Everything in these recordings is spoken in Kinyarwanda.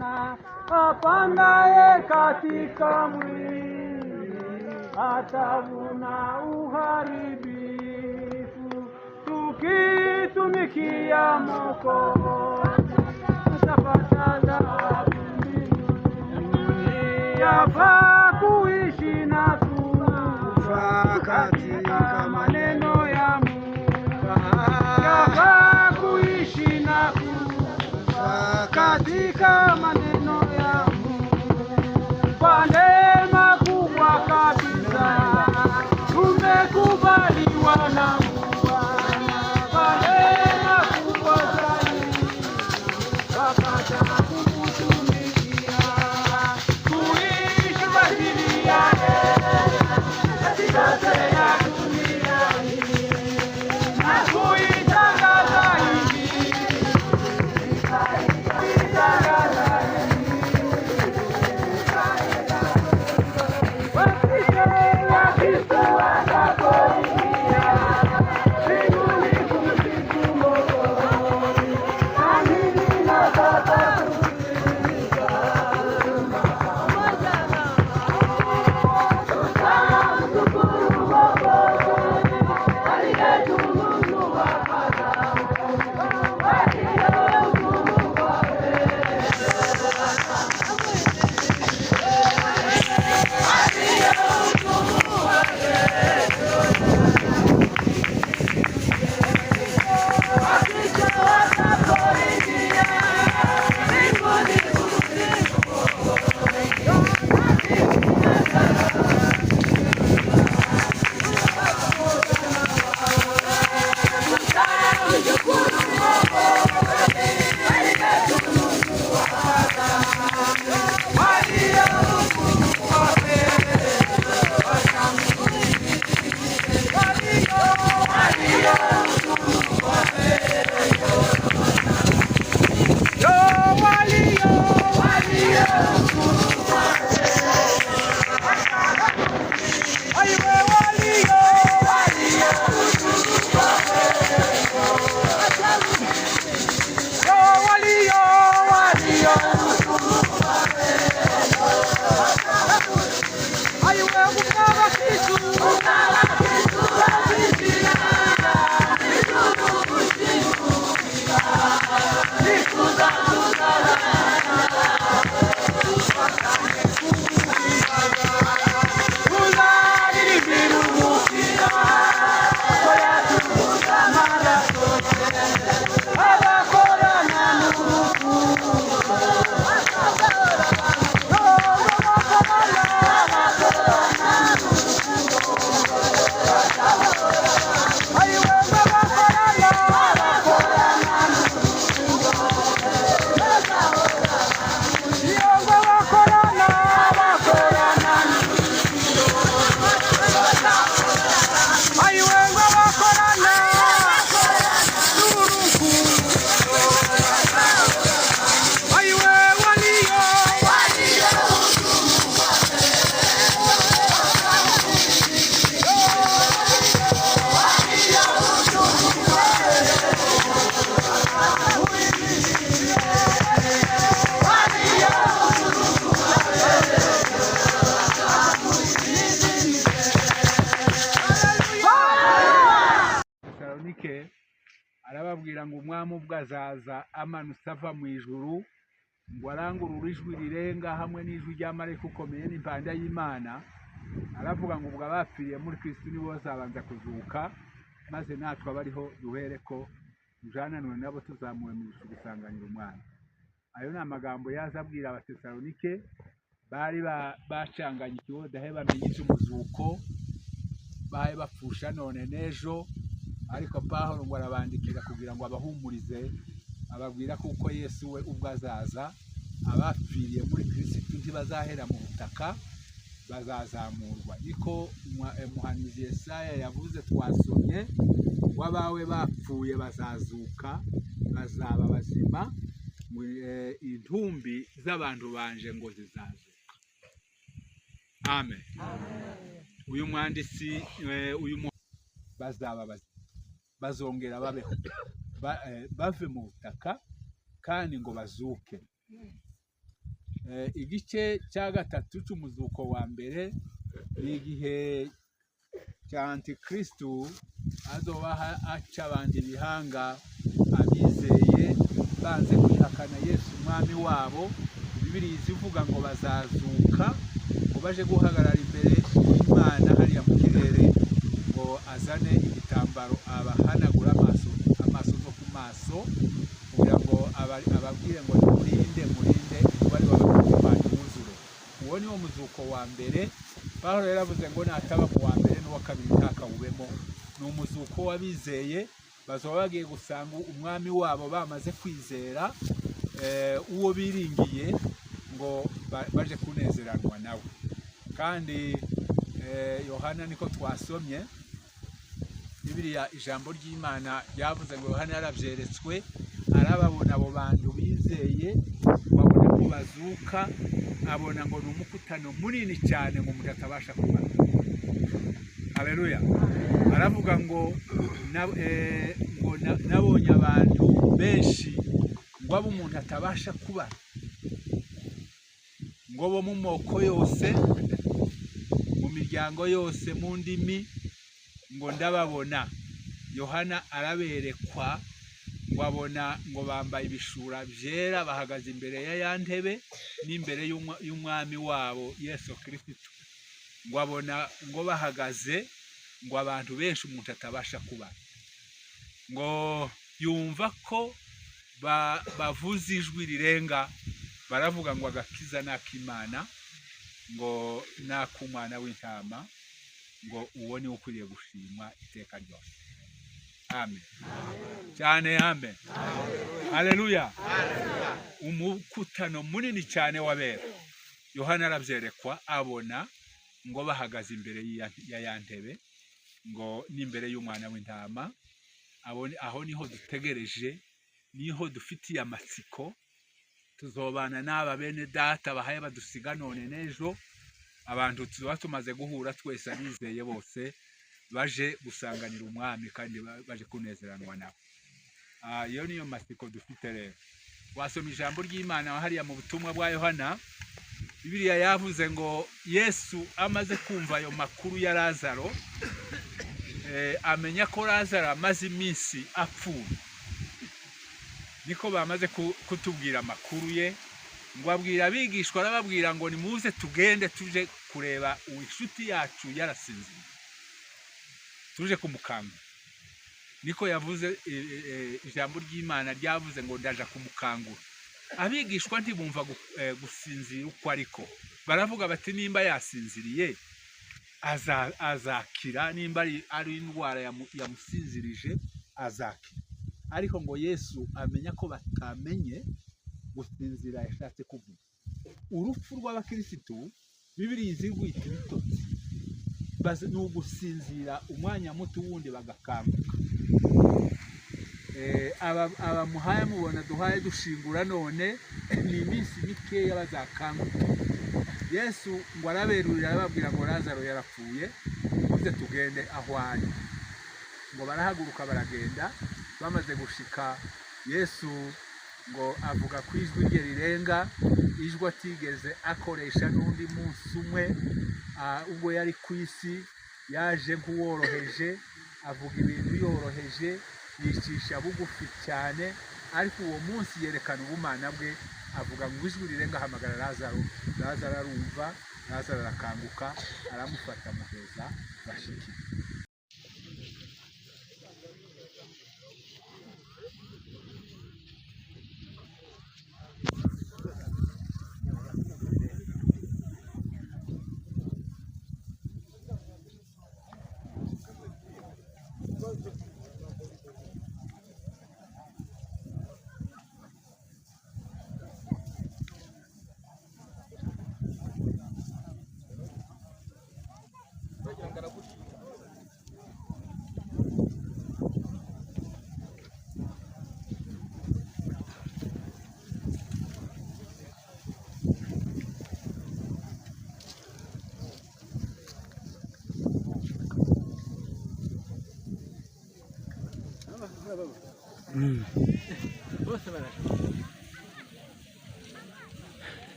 Bwana apandaye katika mwili atavuna uharibifu. Tukitumikia Mwokozi tutapata thawabu mbinguni. Yafaa kuishi na kufa katika maneno ya Mungu. Yafaa kuishi na kufa katika maneno ya Mungu. Kwa neema kubwa kabisa tumekubaliwa na Mungu. Kwa neema kubwa zaidi wapata kumtumikia, kuishi kwa ajili yake katika tena dunia hii na kuitangaza Injili, kuitangaza arababwira ngo umwami ubwo azaza amanutse ava mu ijuru, ngo arangurure ijwi rirenga hamwe n'ijwi ry'amarayika ukomeye n'impanda y'Imana. Aravuga ngo ubwo abapfiriye muri Kristo nibo bazabanza kuzuka, maze natwe abariho duhereko tujananwe nabo tuzamuwe mu ijuru gusanganira umwami. Ayo ni amagambo yaza abwira Abatesalonike bari bacanganye ikibodahe bamenye iby'umuzuko, bahe bapfusha none n'ejo. Ariko Pawulo ngo arabandikira kugira ngo abahumurize, ababwira kuko Yesu we ubwo azaza abapfiriye muri Kristo ntibazahera mu butaka, bazazamurwa. Niko umuhanuzi Yesaya yavuze, twasomye ngo abawe bapfuye bazazuka, bazaba bazima, intumbi z'abantu banje ngo zizazuka. Amen. Uyu mwanditsi bazaba bazima, bazongera babeho, bave mu butaka kandi ngo bazuke. igice cya gatatu cy'umuzuko wa mbere ni igihe cya antikristu azoba aca abandi ibihanga abizeye banze kwihakana Yesu umwami wabo. Bibiliya ivuga ngo bazazuka ngo baje guhagarara imbere y'Imana hariya mu kirere, ngo azane igitambaro abahanagura amaso zo ku maso kugira ngo ababwire ngo murinde bari babakubanya umwuzuro. Uwo ni wo muzuko wa mbere. Pawulo yaravuze ngo nataba mu wa mbere n'uwa kabiri ntakawubemo. Ni umuzuko w'abizeye bazoba bagiye gusanga umwami wabo bamaze kwizera, uwo biringiye ngo baje kunezeranwa nawe. Kandi Yohana niko twasomye Bibiliya, ijambo ry'Imana ryavuze ngo Yohana yarabyeretswe arababona abo bantu bizeye, babona ko bazuka, abona ngo ni umukutano munini cyane ngo umuntu atabasha kubara. Haleluya. Aravuga ngo nabonye abantu benshi ngo abo umuntu atabasha kubara, ngo bo mu moko yose, mu miryango yose, mu ndimi, ngo ndababona. Yohana araberekwa ngo abona ngo bambaye ibishura byera bahagaze imbere ya ntebe n'imbere y'umwami wabo Yesu Kristo. Ngo abona ngo bahagaze ngo abantu benshi umuntu atabasha kubara. Ngo yumva ko bavuza ijwi rirenga baravuga ngo agakiza n'ak'Imana, ngo n'ak'Umwana w'intama, ngo uwo ni ukwiriye gushimwa iteka ryose. Amen. Cyane amen. Haleluya. Umukutano munini cyane wabera. Yohana arabyerekwa abona ngo bahagaze imbere ya ntebe, ngo n'imbere y'Umwana w'intama. Aho niho dutegereje, niho dufitiye amatsiko. Tuzobana n'aba bene data bahaye badusiga none n'ejo, abantu tuba tumaze guhura twese abizeye bose baje gusanganira umwami kandi baje kunezeranwa nawe. Iyo niyo matsiko dufite rero. Wasoma ijambo ry'Imana hariya mu butumwa bwa Yohana, Bibiliya yavuze ngo Yesu amaze kumva ayo makuru ya Lazaro, amenya ko Lazaro amaze iminsi apfuye. Niko bamaze kutubwira amakuru ye, ngo abwira abigishwa, arababwira ngo nimuze tugende tuje kureba inshuti yacu yarasinziriye, tuje kumukanga. Niko yavuze ijambo ry'Imana ryavuze ngo ndaja kumukangura. Abigishwa ntibumva gusinzira uko ariko, baravuga bati nimba yasinziriye azakira, nimba ari indwara yamusinzirije azakira. Ariko ngo Yesu amenya ko batamenye gusinzira yashatse kuvuga. Urupfu rw'abakirisitu Bibiliya izigwita ibitotsi, ni ugusinzira umwanya muto wundi bagakanguka. Abamuhaye mubona duhaye dushingura none ni iminsi mikeya bazakanguka. Yesu ngo araberurira arababwira ngo Lazaro yarapfuye, muze tugende aho ari. Ngo barahaguruka baragenda. Bamaze gushika, Yesu ngo avuga ku ijwi rye rirenga, ijwi atigeze akoresha n'undi munsi umwe ubwo yari ku isi. Yaje nk'uworoheje, avuga ibintu yoroheje, yicisha bugufi cyane, ariko uwo munsi yerekana ubumana bwe. Avuga ngo ijwi rirenga ahamagara Lazaro. Lazaro arumva, Lazaro arakanguka, aramufata muheza bashikira.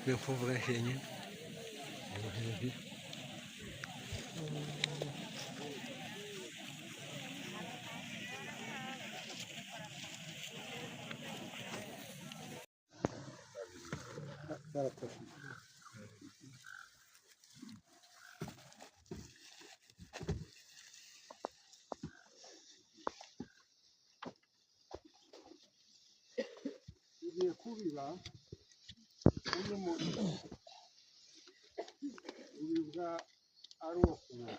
Meu povo é cheio. Ugiye kubiba uyu muriro ubibwa ari uwo kubona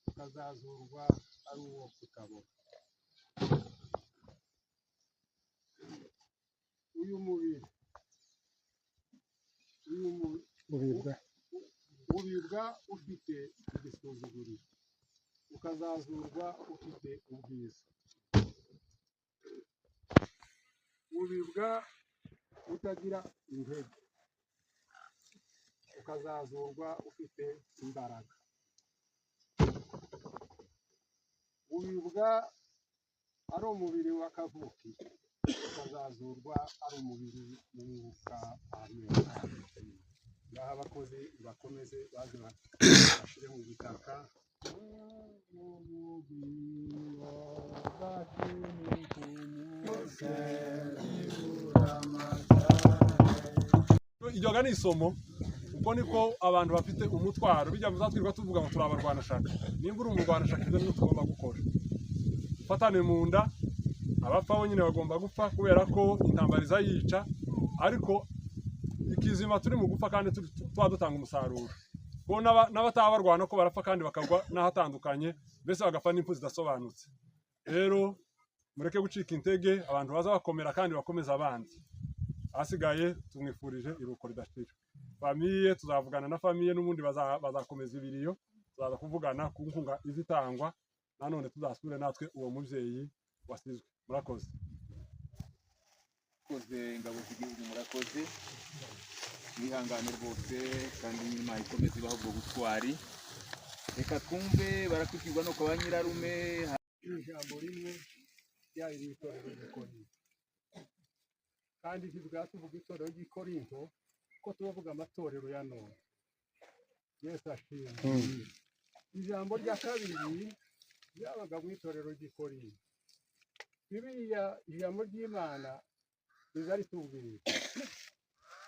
ukazazurwa ari uwo kutabona. Uyu mubiri ubibwa ufite igisuzuguriro ukazazurwa ufite ubwiza. Ubibwa utagira intege ukazazurwa ufite imbaraga. Ubibwa ari umubiri wa kavuki ukazazurwa ari umubiri w'umwuka. Amen. Ngaha abakozi bakomeze baze bashire mu gitaka. Iryo ni isomo uko niko abantu bafite umutwaro bijya muzatwirwa tuvuga ngo turabarwanashaka. Nimba uri umurwanashaka ibyo niyo tugomba gukora. Fatane mu nda, abapfa bo nyine bagomba gupfa kubera ko intambara izayica, ariko ikizima turi mu gupfa kandi tuba dutanga umusaruro. Ko n'abatabarwana ko barapfa kandi bakagwa n'ahatandukanye, mbese bagapfa n'impfu zidasobanutse. Rero mureke gucika intege, abantu baza bakomera kandi bakomeza abandi. Asigaye tumwifurije iruko ridashira. Famiye tuzavugana na famiye n'ubundi bazakomeza ibiriyo, tuzaza kuvugana ku nkunga izitangwa, nanone tuzasubire natwe uwo muvyeyi wasizwe. Murakoze. Koze ingabo z'igihugu murakoze, mwihangane rwose kandi nyuma ikomeze ibaho ubwo butwari. Reka twumve barakwikirwa no kwa nyirarume. Ijambo rimwe ryari itorero ry'Ikorinto, kandi ntibwa tuvuga itorero ry'Ikorinto ko tubavuga amatorero ya none. Yesu ashimwe. Ijambo rya kabiri ryabaga mu itorero ry'Ikorinto. Bibiliya ijambo ry'Imana riza ritubwira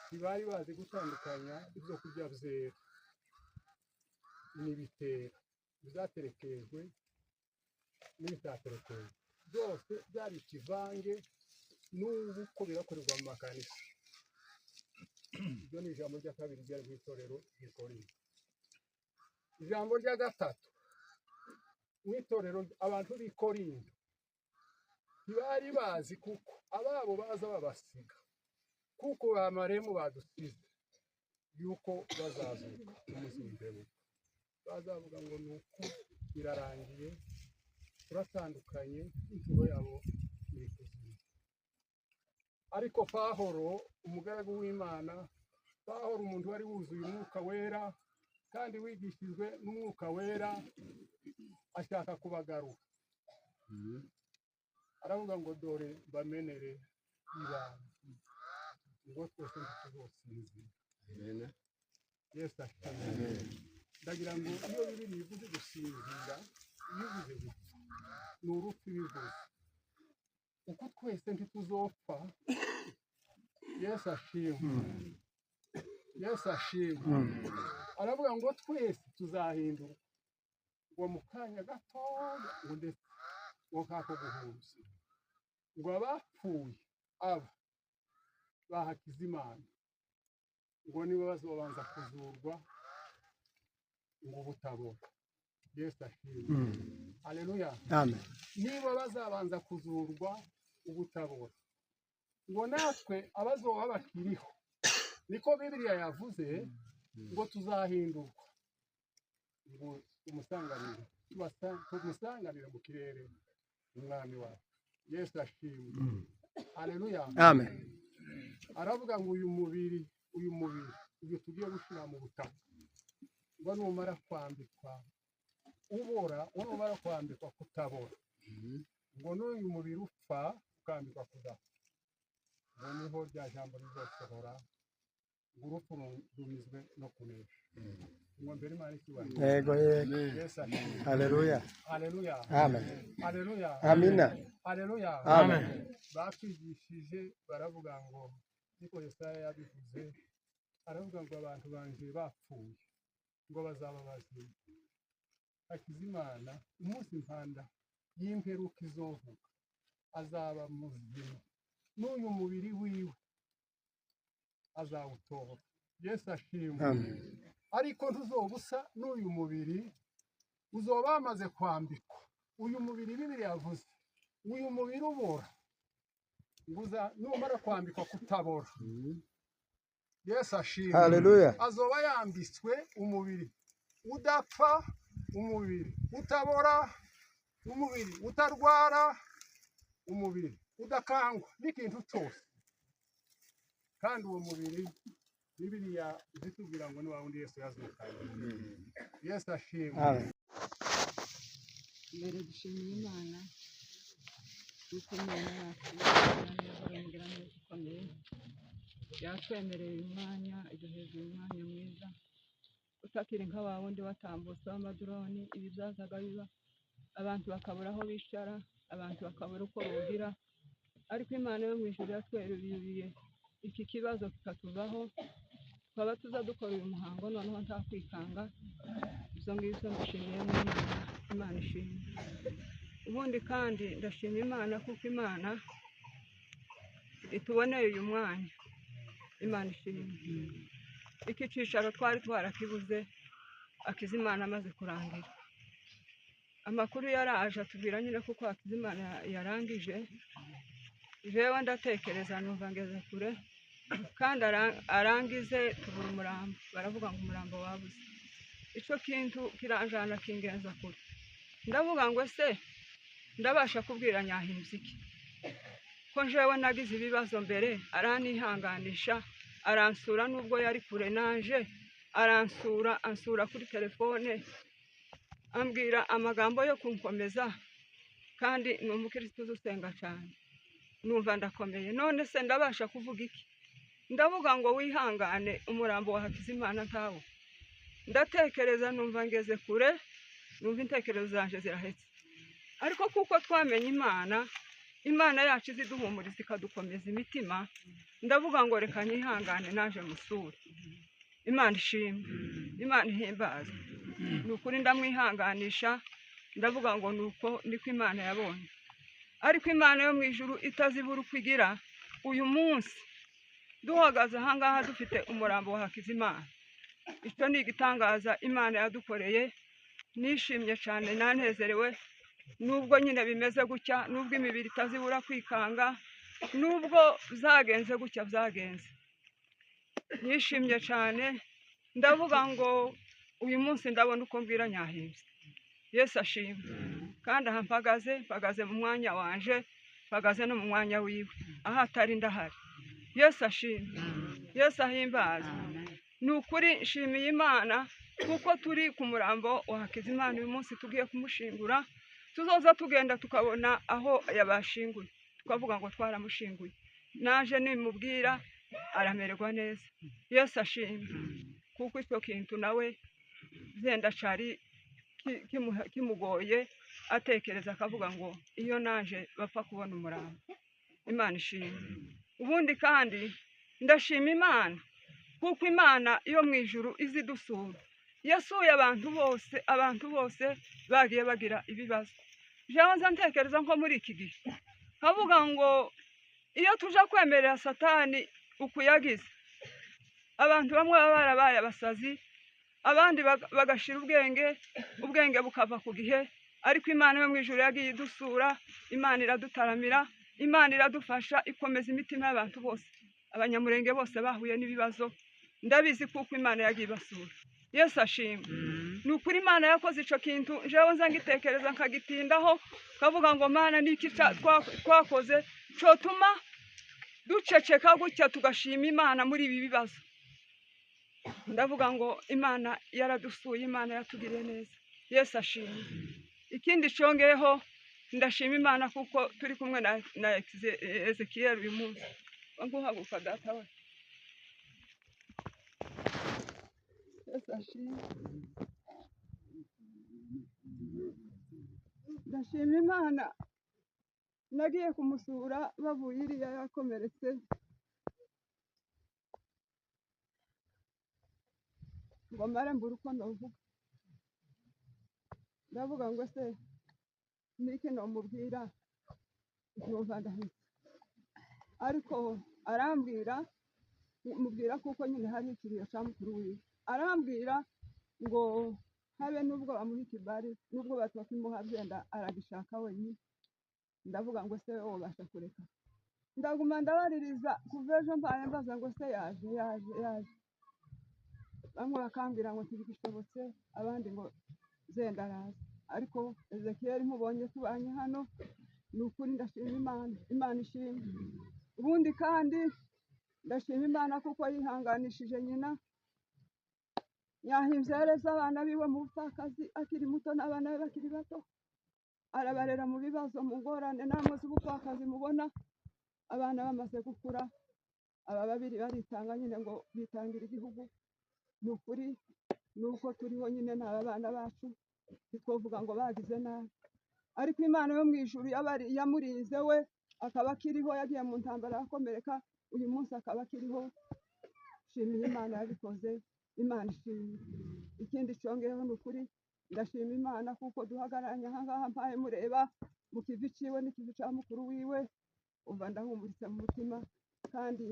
ntibari bazi gutandukanya ibyo kurya byera n'ibitera, bizaterekejwe n'ibitaterekejwe, byose byari ikivange n'ubu ko birakorerwa mu makanisa. Iryo ni ijambo rya kabiri ryari mu itorero ry'Ikorinto. Ijambo rya gatatu mu itorero abantu b'Ikorinto ntibari bazi kuko ababo baza babasiga, kuko bamaremu badusize yuko bazazuka umunsi w'imperuka. Bazavuga ngo nuko birarangiye, turatandukanye, inturo yabo iri kuzima. Ariko Pawulo umugaragu w'Imana, Pawulo umuntu wari wuzuye umwuka wera kandi wigishijwe n'umwuka wera, ashaka kubagarura. Aravuga ngo dore bamenere ibanga ngo twese tuzosinzira. Amen. Yesu ashimwe. Ndagira ngo iyo Bibiliya ivuze gusinzira, iyo ivuze gupfa ni urupfu bivuze, uko twese ntituzopfa. Yesu ashimwe. Yesu ashimwe. Aravuga ngo twese tuzahindurwa ngo mu kanya gatoya, ngo ndetse ngo nk'ako guhuza, ngo abapfuye aba bahakiza Imana ngo nibo bazobanza kuzurwa ngo butabona. Yesu ashimwe. Haleluya. Amen. Nibo bazabanza kuzurwa ubutabona, ngo natwe abazoba bakiriho, niko Bibiliya yavuze, ngo tuzahindurwa ngo tumusanganire mu kirere umwami wacu. Yesu ashimwe. Haleluya. Amen. Aravuga ngo uyu mubiri uyu tugiye gushira mu butaka, ngo numara kwambikwa ubora, numara kwambikwa kutabora, ngo n'uyu mubiri upfa ukambikwa kudapfa, ngo niho rya jambo rizosohora ngo urupfu rumizwe no kunesha ngo mbere Imana ikibanza Yego yego. Yesu ashimwe. Haleluya. Haleluya. Amen. Haleluya. Amina. Haleluya. Amen. Batwigishije baravuga ngo niko Yesaya yabivuze, aravuga ngo abantu banje bapfuye ngo bazaba bazima. Hakizimana umunsi impanda y'imperuka izovuga azaba muzima, n'uyu mubiri wiwe azawutora. Yesu ashimwe. Amen. Ariko ntuzobusa n'uyu mubiri uzoba wamaze kwambikwa. Uyu mubiri Bibiliya yavuze uyu mubiri ubora nguza numara kwambikwa kutabora. Yesu ashimwe. Haleluya. Azoba yambitswe umubiri udapfa, umubiri utabora, umubiri utarwara, umubiri udakangwa n'ikintu cyose. Kandi uwo mubiri Bibiliya zitubwira ngo ni wa wundi Yesu yazukanye. Yesu ashimwe. Amen. mbere dushimira Imana kuko Imana yacu imugira neza ikomeye, yatwemereye uyu mwanya, iduheza uyu mwanya mwiza utakiri nka wa wundi watambutse w'amadoroni. Ibi byazaga biba abantu bakabura aho bicara, abantu bakabura uko bugira, ariko Imana yo mu ijuru yatweruriye iki kibazo kikatuvaho, twaba tuza dukora uyu muhango noneho nta kwikanga. Izo ngizo ndashimiye Imana ishimwe. Ubundi kandi ndashima Imana kuko Imana ituboneye uyu mwanya. Imana ishimwe. Iki cyicaro twari twarakibuze Hakizimana amaze kurangira. Amakuru yaraje atubwira nyine kuko Hakizimana yarangije. Jewe ndatekereza numva ngeze kure, kandi arangize tubura umurambo, baravuga ngo umurambo wabuze. Ico kintu kiranjana kingenza kure, ndavuga ngo se ndabasha kubwira Nyahimbye iki ko jewe nagize ibibazo mbere, aranihanganisha, aransura nubwo yari kure nanje, ansura kuri telefone, ambwira amagambo yo kunkomeza, kandi ni umukristo usenga cyane, numva ndakomeye. None se ndabasha kuvuga iki? Ndavuga ngo wihangane, umurambo wa Hakizimana ntawo. Ndatekereza numva ngeze kure, numva intekerezo zanje zirahetse. Ariko kuko twamenye Imana yacu iziduhumuriza ikadukomeza imitima, ndavuga ngo reka nyihangane naje musure. Imana ishimwe, Imana ihimbaza. Nukuri ndamwihanganisha, ndavuga ngo nuko niko Imana yabonye. Ariko Imana yo mu ijuru itazibura kwigira, uyu munsi duhagaze ahangaha dufite umurambo wa Hakizimana. Icyo ni igitangaza Imana yadukoreye. Nishimye cyane, nanezerewe, nubwo nyine bimeze gutya, nubwo imibiri itazibura kwikanga, nubwo zagenze gutya byagenze. Nishimye cyane, ndavuga ngo uyu munsi ndabona uko mbwira Nyahimbye. Yesu ashimwe. Kandi aha mpagaze mu mwanya wanje, mpagaze no mu mwanya wiwe, aha atari ndahari. Yesu ashimwe. Yesu ahimbaza. Nukuri nshimiye Imana kuko turi ku murambo wa Hakizimana uyu munsi tugiye kumushingura. Tuzoza tugenda tukabona aho yabashinguye, tukavuga ngo twaramushinguye. Naje nimubwira aramererwa neza. Yesu ashimwe. Kuko icyo kintu nawe zenda cari kimugoye, atekereza akavuga ngo iyo naje bapfa kubona umurambo. Imana ishimwe. Ubundi kandi ndashima Imana kuko Imana yo mu ijuru izidusura. Yasuye abantu bose bagiye bagira ibibazo. Jewe nza ntekereza nko muri iki gihe, havuga ngo iyo tuja kwemerera Satani ukuyagize, abantu bamwe baba barabaye abasazi, abandi bagashira ubwenge bukava ku gihe. Ariko Imana yo mu ijuru yagiye idusura, Imana iradutaramira, Imana iradufasha, ikomeza imitima y'abantu bose. Abanyamurenge bose bahuye n'ibibazo, ndabizi kuko Imana yagiye ibasura. Yesu ashimwe. Nukuri Imana yakoze ico kintu, jewe nza ngitekereza nkagitindaho, kavuga ngo Mana niki twakoze cotuma duceceka gutya tugashima Imana muri ibi bibazo. Ndavuga ngo Imana yaradusuye, Imana yatugiriye neza. Yesu ashimwe. Ikindi congeyeho, ndashima Imana kuko turi kumwe na Ezekiel uyu munsi. Nguhaguruka data we. Yesu ashimwe. Ndashima Imana nagiye kumusura bavuye iriya yakomeretse ngo mare mbura uko novuga, ndavuga ngo se niki nomubwira nkumva ndahise, ariko arambwira mubwira kuko nyine hari ikiriyo cya mukuru wiwe, arambwira ngo habe nubwo bamuha ikibari nubwo batakimuha byenda aragishaka wenyine. Ndavuga ngo se wowe ubasha kureka, ndaguma ndabaririza kuva ejo mbaye mbaza ngo se yaje yaje, bamwe bakambwira ngo ntibigishobotse abandi ngo zenda araza, ariko Ezekiyeli nkubonye tubanye hano ni ukuri ndashima Imana, Imana ishimwe. Ubundi kandi ndashima Imana kuko yihanganishije nyina, yahimbye yareze abana biwe mu bupfakazi akiri muto n'abana be bakiri bato, arabarera mu bibazo mu ngorane namwe z'ubupfakazi mubona abana bamaze gukura, aba babiri baritanga nyine ngo bitangira igihugu. Ni ukuri nuko turiho nyine n'aba bana bacu ntitwovuga ngo bagize nabi, ariko Imana yo mu ijuru yamurinze we akaba akiriho, yagiye mu ntambara arakomereka, uyu munsi akaba akiriho. Shimiye Imana yabikoze, Imana ishimwe. Ikindi cyongeyeho ni ukuri ndashima Imana kuko duhagararanye aha ngaha mpaye mureba mu kivi ciwe n'ikivi ca mukuru wiwe, umva ndahumuritse mu mutima, kandi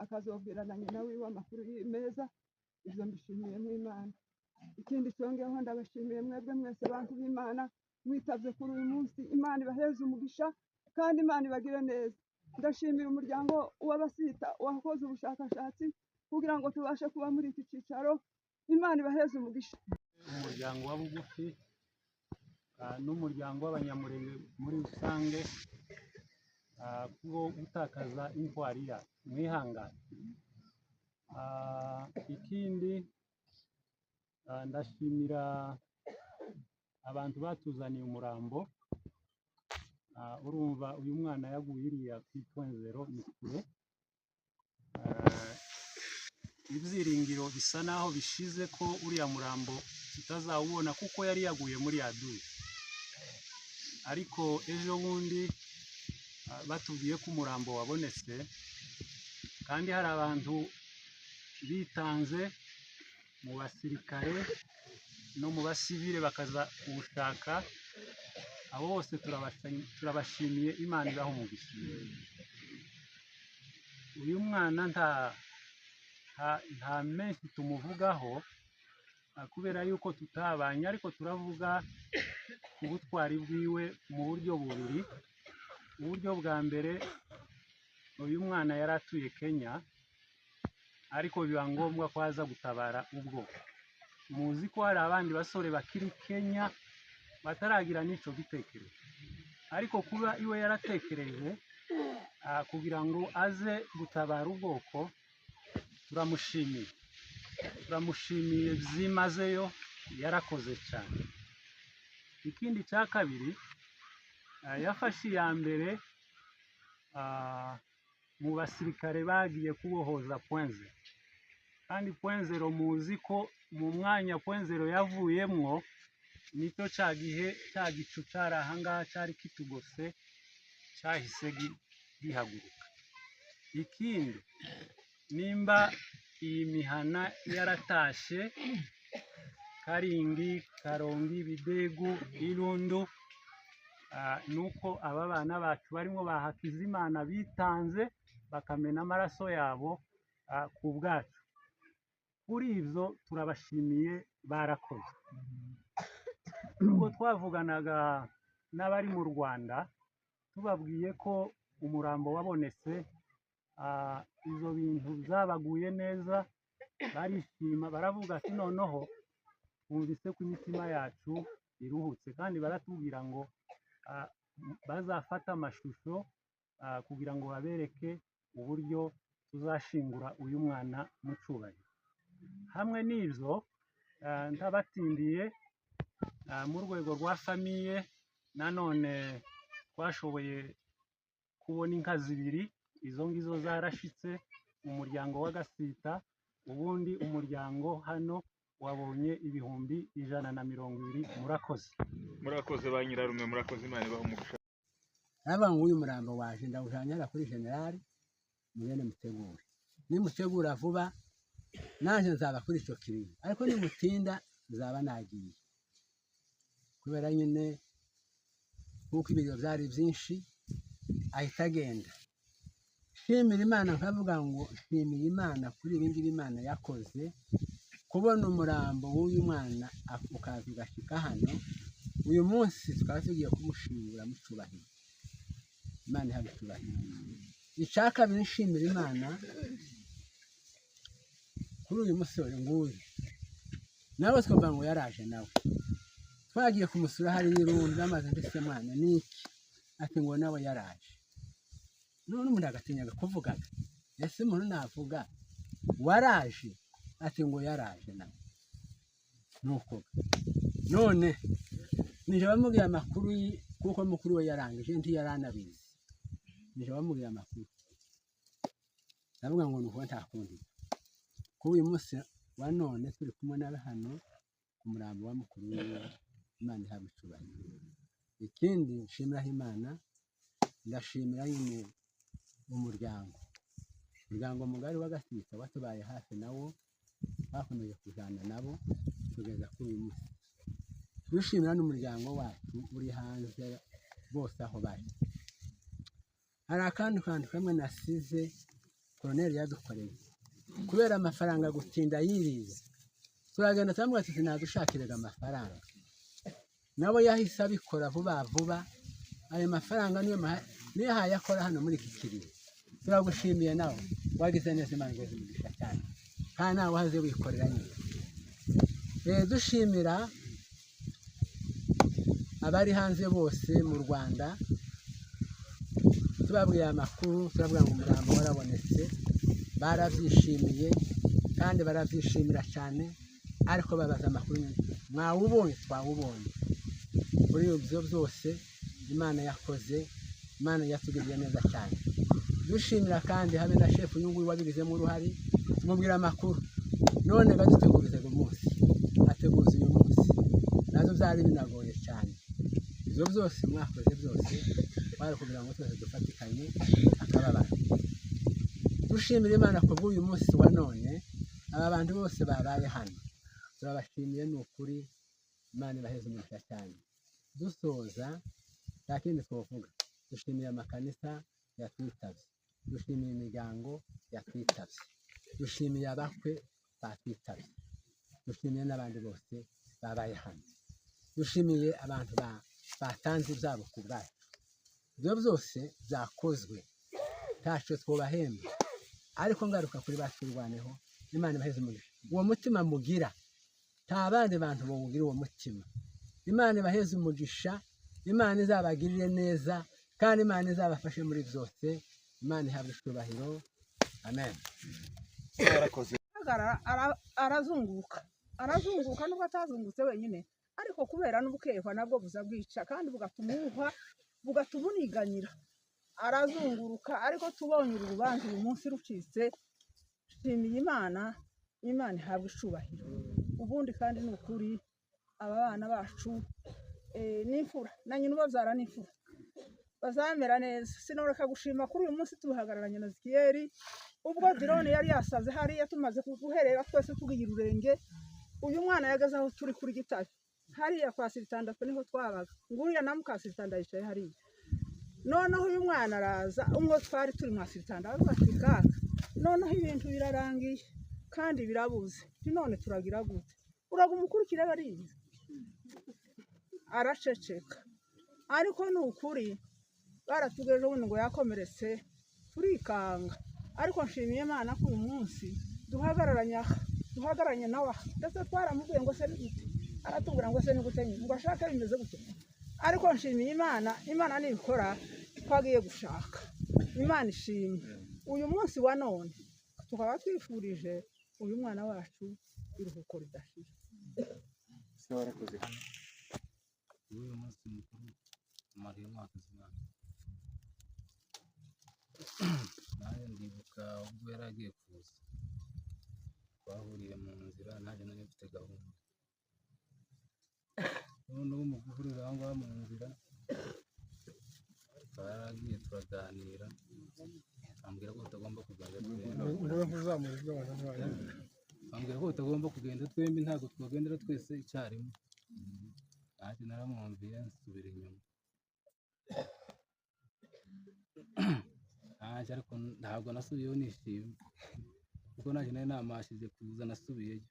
akazobwira na nyina wiwe amakuru meza, ibyo mbishimiye mu Imana. Ikindi cyongeyeho ndabashimiye mwebwe mwese bantu b'Imana mwitavye kuri uyu munsi, Imana ibaheze umugisha kandi Imana ibagire neza. Ndashimira umuryango w'Abasita wakoze ubushakashatsi kugira ngo tubashe kuba muri iki cyicaro, Imana ibaheze umugisha. Umuryango wa bugufi n'umuryango w'Abanyamurenge muri rusange kubo gutakaza intwari ya mwihangane. Ikindi ndashimira abantu batuzaniye umurambo. Urumva uyu mwana yaguye iriya ku Itwenzero ni kure, ibyiringiro bisa naho bishize ko uriya murambo tutazawubona kuko yari yaguye muri yaduye, ariko ejo bundi batubwiye ko umurambo wabonetse, kandi hari abantu bitanze mu basirikare no mu basivile bakaza kuwushaka. Abo bose turabashimiye, Imana ibaha umugisha. Uyu mwana nta menshi tumuvugaho kubera yuko tutabanye, ariko turavuga ubutwari bwiwe mu buryo bubiri. Uburyo bwa mbere, uyu mwana yari atuye Kenya, ariko biba ngombwa ko aza gutabara ubwoko. Muzi ko hari abandi basore bakiri Kenya bataragira n'ico gitekerezo, ariko kuba iwe yaratekereje kugira ngo aze gutabara ubwoko, turamushimiye byimazeyo, yarakoze cyane. Ikindi cya kabiri, yafashe iya mbere mu basirikare bagiye kubohoza Point0, kandi Point0 muzi ko mu mwanya Point0 yavuyemwo nicyo cya gihe cya gicu cyari aha ngaha cyari kitugose cyahise gihaguruka. Ikindi, nimba iyi mihana yaratashe Karingi, Karongi, Bidegu, Irundu, nuko aba bana bacu barimo bahakiza Imana bitanze bakamena amaraso yabo ku bwacu. Kuri ibyo turabashimiye, barakoze. Ubwo twavuganaga n'abari mu Rwanda tubabwiye ko umurambo wabonetse, izo bintu byabaguye neza, barishima, baravuga ati noneho twumvise ko imitima yacu iruhutse, kandi baratubwira ngo bazafata amashusho kugira ngo babereke uburyo tuzashingura uyu mwana mu cyubahiro. Hamwe n'ibyo ntabatindiye, mu rwego rwa famiye nanone twashoboye kubona inka zibiri, izo ngizo zarashitse mu muryango w'Agasita, ubundi umuryango hano wabonye ibihumbi 120. Murakoze. Murakoze ba nyirarume, murakoze, Imana ibahe umugisha. Aba nguyu murambo waje ndawujanyara kuri generali mugende mutegure. Nimutegura vuba nanje nzaba kuri ico kirimo, ariko nimutinda nzaba nagiye. Kubera nyine kuko ibiro byari byinshi ahita agenda. Shimira Imana nkavuga ngo shimiye Imana kuri ibi ngibi Imana yakoze, kubona umurambo w'uyu mwana ukaza ugashika hano. Uyu munsi tukaba tugiye kumushimira mu cyubahiro. Imana ihabwe icyubahiro. Icya kabiri nshimira Imana kuri uyu musore nguyu, nawe twavuga ngo yaraje nawe. Twagiye kumusura hari y'irundu amaze ndetse mwana niki ati ngo nawe yaraje. None umuntu agatinyaga kuvugaga, ese umuntu navuga waraje ati ngo yaraje nawe. Nuko none nije bamubwiye amakuru kuko mukuru we yarangije ntiyaranabizi. Nije bamubwiye amakuru ndavuga ngo nuko nta kundi. Kuri uyu munsi wa none turi kumwe nawe hano ku murambo wa mukuru we. Imana ihabwe icyubahiro. Ikindi nshimira Imana, ndashimira nyine umuryango mugari wa Gasita watubaye hafi nawo, bakomeje kujana nabo kugeza kuri uyu munsi. Twishimira n'umuryango wacu uri hanze bose aho bari. Hari akandi kantu kamwe nasize Colonel yadukoreye kubera amafaranga gutinda yiriza. Turagenda tamwe tuti nadushakiraga amafaranga, nabo yahise abikora vuba vuba. Ayo mafaranga niyo hayakora hano muri iki kiriro. Turagushimiye nawe wagize neza, Imana igeze umugisha cyane kandi nawe wahaze wikorera nyine. Dushimira abari hanze bose mu Rwanda, tubabwiye amakuru, turavuga ngo umurambo warabonetse. Barabyishimiye kandi barabyishimira cyane, ariko babaza amakuru mwawubonye. Twawubonye. Muri ibyo byose Imana yakoze, Imana yatugiriye neza cyane. Dushimira kandi habe na chef y'unguyu wabigizemo uruhari, tumubwira amakuru. None badutegurize uyu munsi, ateguze uyu munsi, nazo byari binagoye cyane. Ibyo byose mwakoze byose bari kugira ngo twese dufatikanye akababara. Dushimira Imana kubw'uyu munsi wa none. Aba bantu bose babaye hano turabashimiye, ni ukuri. Imana ibaheze umugisha cyane. Dusoza nta kindi twovuga. Dushimiye amakanisa yatwitabye, dushimiye imiryango yatwitabye, dushimiye abakwe batwitabye, dushimiye n'abandi bose babaye hano, dushimiye abantu batanze ibyabo ku bwacu. Ibyo byose byakozwe ntacyo twobahemba, ariko ngaruka kuri baturwaneho. Imana ibaheze umugisha. Uwo mutima mugira nta bandi bantu bawugira uwo mutima. Imana ibaheze umugisha, Imana izabagirire neza kandi Imana izabafashe muri byose. Imana ihabwe icyubahiro. Amen. Arazunguka nubwo atazungutse wenyine, ariko kubera n'ubukehwa nabwo buza bwica kandi bugatuma uniganyira. Arazunguruka, ariko tubonye urubanza uyu munsi rucitse. Shimiye Imana, Imana ihabwe icyubahiro. Ubundi kandi ni ukuri aba bana bacu n'imfura na nyina ubabyara n'imfura bazamera neza. Sinoreka gushima kuri uyu munsi tubihagararanye na Zikiyeri. Ubwo drone yari yasaze hariya tumaze guherera twese tugiye ururenge, uyu mwana yagaze aho turi kuri Gitare hariya kwa Sitandatu niho twabaga. Nguriya na Mukasitanda yicaye hariya. Noneho uyu mwana araza, umwe twari turi mwa Sitandatu batikaka. Noneho ibintu birarangiye kandi birabuze. None turagira gute? Uragukurikira bariye. Araceceka. Ariko ni ukuri baratugejeje ubundi ngo yakomeretse turikanga. Ariko nshimiye Imana ko uyu munsi duhagararanye nawe. Ndetse twaramubwiye ngo se n'igiti, aratubwira ngo se n'igute nyine ngo ashake bimeze gute. Ariko nshimiye Imana, Imana nibikora twagiye gushaka. Imana ishimwe. Uyu munsi wa none tukaba twifurije uyu mwana wacu iruhuko ridashira. Uyu munsi mukuru umariye umwaka z'Imana. Nawe ndibuka ubwo yari agiye kuza twahuriye mu nzira nanjye nari mfite gahunda noneho mu guhurira aho ngaho mu nzira twaragiye turaganira ambwira ko tutagomba kugenda twembi ntabwo twagendera twese icyarimwe nanjye naramwumviye nsubira inyuma nanjye ariko ntabwo nasubiyeho nishimye kuko nanjye nari namashije kuza nasubiyeyo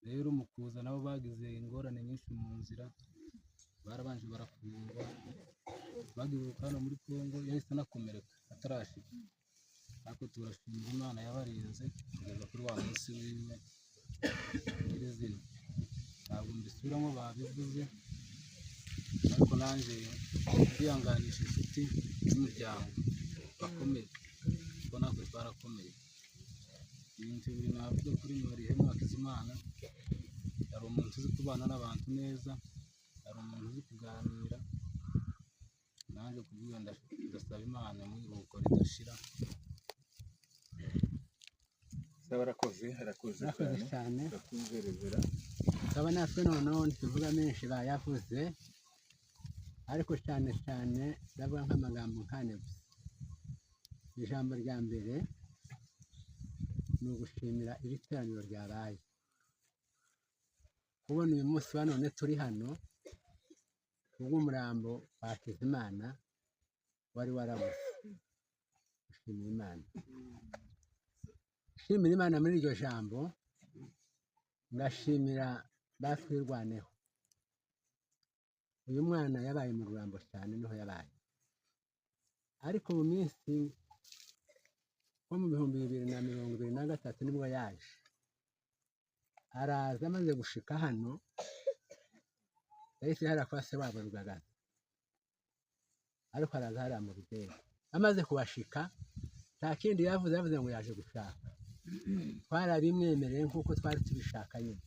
rero mu kuza nabo bagize ingorane nyinshi mu nzira barabanje barafungwa bagibuka hano muri Kongo yahise anakomereka atarashika ariko turashimira Imana yabarinze kugeza kuri wa munsi wiwe nyirizina ntabwo mbisubiramo babivuze ariko nanjye ndihanganisha inshuti n'umuryango bakomeye kuko natwe twarakomeye ibintu bibiri navuga kuri Nyorihemu Hakizimana yari umuntu uzi kubana n'abantu neza yari umuntu uzi kuganira nanjye kubwiwe ndasaba Imana mu iruhuko ridashira Barakoze harakoze cyane bakunzerezera tukaba natwe noneho tuvuga menshi bayavuze ariko cyane cyane ndavuga nk'amagambo nkane gusa ijambo rya mbere ni ugushimira iri teraniro ryabaye kubona uyu munsi wa none turi hano kubw'umurambo wa Hakizimana wari warabuze gushimira Imana shimira Imana muri iryo jambo ngashimira batwirwaneho uyu mwana yabaye mu rurambo cyane niho yabaye ariko mu minsi nko mu 2023 nibwo yaje araza amaze gushika hano yahise hara kwa se wabo Rugagaza ariko araza hariya mu Rugendo amaze kubashika nta kindi yavuze ngo yaje gushaka twarabimwemereye nk'uko twari tubishaka nyine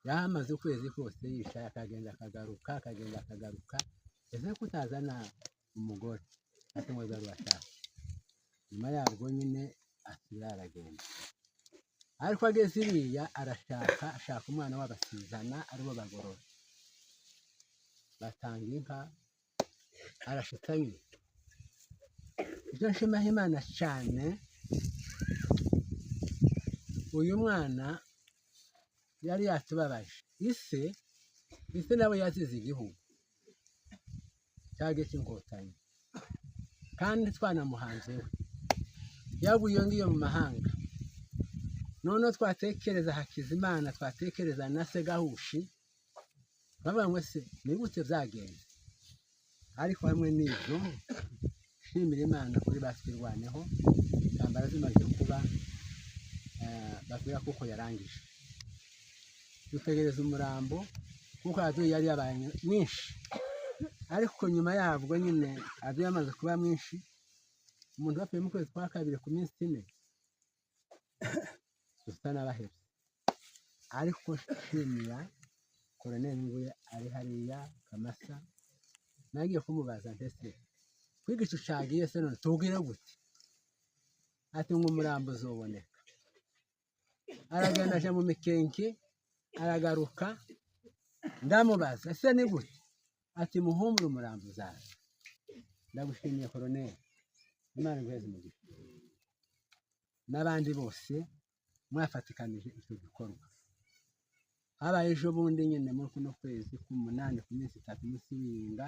yamaze ukwezi kose yicaye akagenda akagaruka ese kutazana umugore ati ngo zarubashaka nyuma yabwo nyine asubira aragenda ariko ageze iriya ashaka umwana w'abasizana aribo bagorora batanga inka arashika nyine ibyo nshima Imana cyane uyu mwana yari yatubabaje ise nawe yazize igihugu cyage cy'inkotanyi kandi twanamuhanze we yavuye iyo ngiyo mu mahanga noneho twatekereza Hakizimana twatekereza na se Gahushi bavuga ngo se ni gute byagenze ariko hamwe n'ibyo shimira Imana kuri batwirwaneho intambara zimaze kuba bavuga kuko yarangije dutegereza umurambo kuko aduye yari yabaye mwinshi ariko nyuma yabwo nyine aduye yamaze kuba mwinshi umuntu bapfuye mu kwezi kwa kabiri ku minsi 4 dusa n'abahebye ariko shimira Colonel Nguye ari hariya Kamasa nagiye kumubaza ndetse kwiga icyo cagiye se none tubwire gute ati ngo umurambo uzoboneka aragenda aje mu mikenke aragaruka ndamubaza ese ni gute ati muhumure umurambo uzaza ndagushimiye Colonel Imana igweze umugisha n'abandi bose mwafatikanije icyo gikorwa habaye ejo bundi nyine muri kuno kwezi k'umunani ku minsi 3 munsi w'inga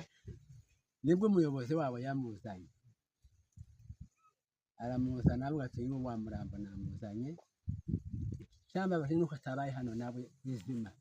nibwo umuyobozi wabo yamuzanye aramuzana avuga ati uyu wa murambo namuzanye cyamba bari nuko atabaye hano nabo bizima